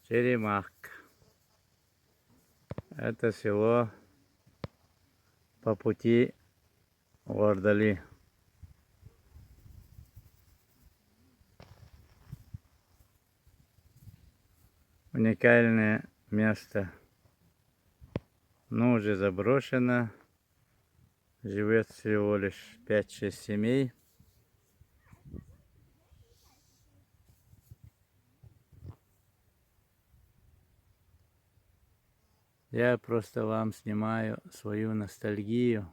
Черемах. Это село по пути в Ордали. Уникальное место. Но уже заброшено. Живет всего лишь 5-6 семей. Я просто вам снимаю свою ностальгию.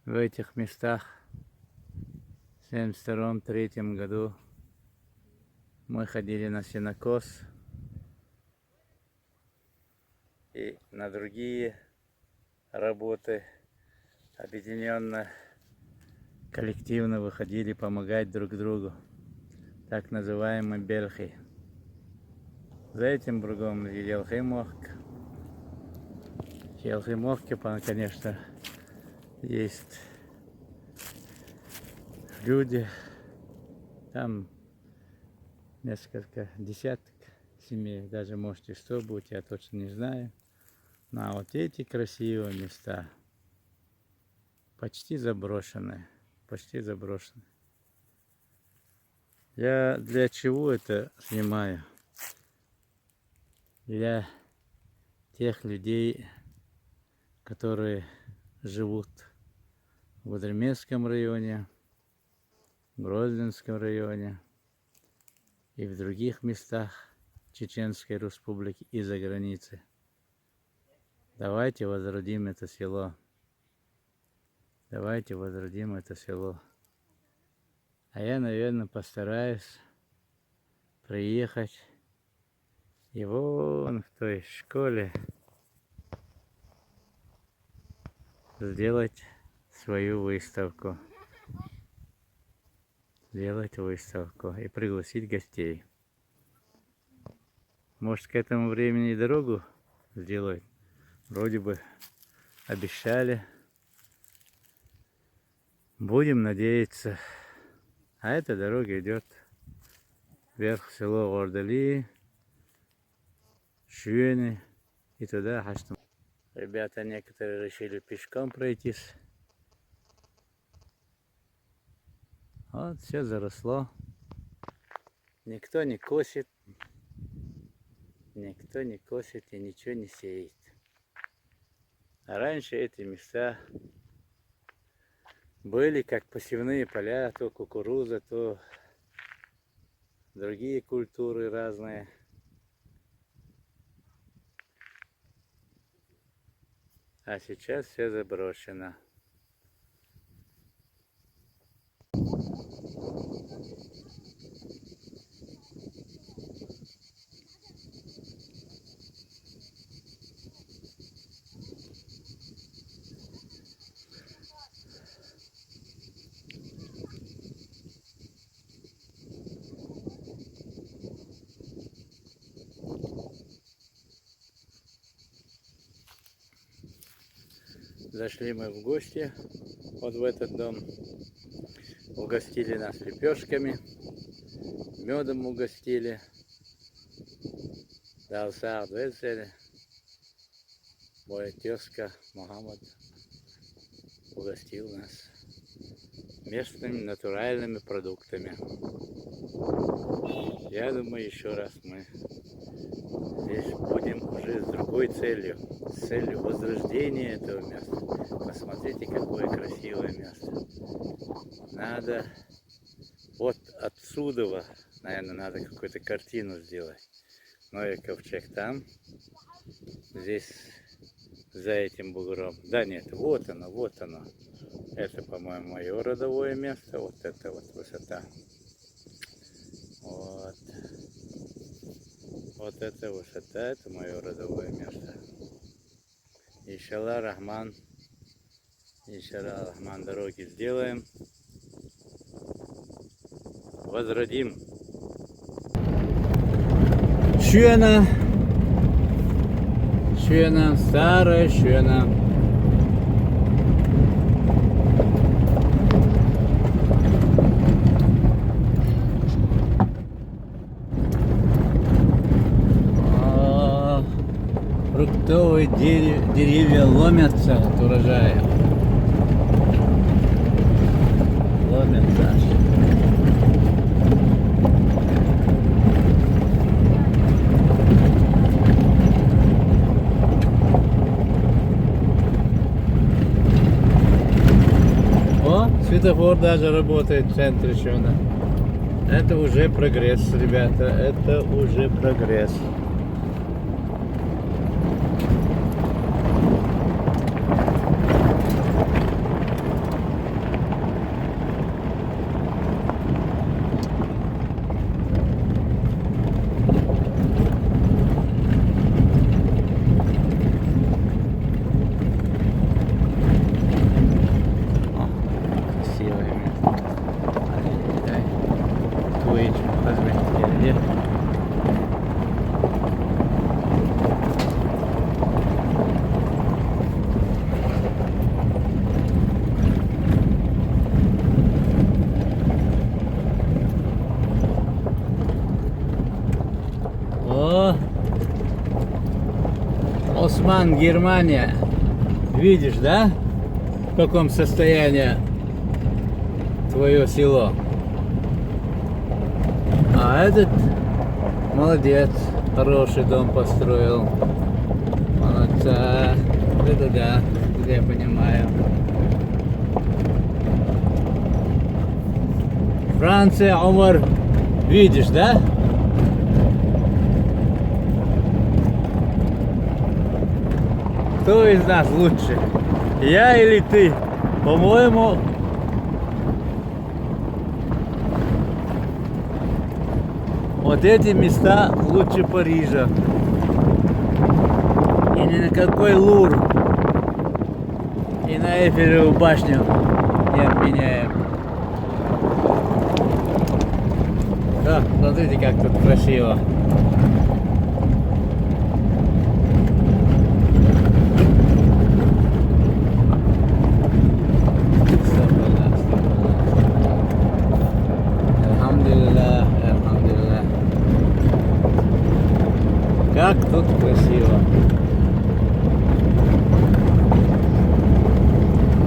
В этих местах в 1972-1973 году мы ходили на сенокос и на другие работы объединенно, коллективно выходили помогать друг другу, так называемый Бельхи. За этим кругом Елхимовка. В Елхимовке, конечно, есть люди, там несколько десяток семей, даже можете 100 быть, я точно не знаю. Но вот эти красивые места почти заброшенные, почти заброшенные. Я для чего это снимаю? Для тех людей, которые живут в Гудермесском районе, в Грозненском районе и в других местах Чеченской Республики и за границей. Давайте возродим это село. Давайте возродим это село. А я, наверное, постараюсь приехать и вон в той школе сделать свою выставку. Сделать выставку и пригласить гостей. Может, к этому времени и дорогу сделать? Вроде бы обещали. Будем надеяться. А эта дорога идет вверх в село Ордали, Швены и туда Хаштам. Ребята некоторые решили пешком пройтись. Вот все заросло. Никто не косит. Никто не косит и ничего не сеет. А раньше эти места были как посевные поля, то кукуруза, то другие культуры разные. А сейчас все заброшено. Зашли мы в гости вот в этот дом. Угостили нас лепешками, медом угостили. Далсар Двецель, мой тезка Мухаммад угостил нас местными натуральными продуктами. Я думаю, еще раз мы здесь будем уже с другой целью. С целью возрождения этого места. Посмотрите, какое красивое место. Надо вот отсюда, наверное, надо какую-то картину сделать. Ноя ковчег там. Здесь за этим бугром. Да нет, вот оно, вот оно. Это, по-моему, мое родовое место. Вот это вот высота. Вот. Вот эта высота, это мое родовое место. Иншаллах Рахман. Иншаллах Рахман, дороги сделаем. Возродим. Швена. Швена, старая Швена. какой деревья ломятся от урожая. Ломятся. О, светофор даже работает в центре Шона. Это уже прогресс, ребята. Это уже прогресс. Красивое место. Дай. Twitch, возьми. О, Осман, Германия. Видишь, да? В каком состоянии твое село. А этот молодец, хороший дом построил. Молодца. Это да, это я понимаю. Франция, Омар, видишь, да? Кто из нас лучше? Я или ты? По-моему, вот эти места лучше Парижа. И ни на какой Лувр. И на Эйфелеву башню не обменяем. Да, смотрите, как тут красиво.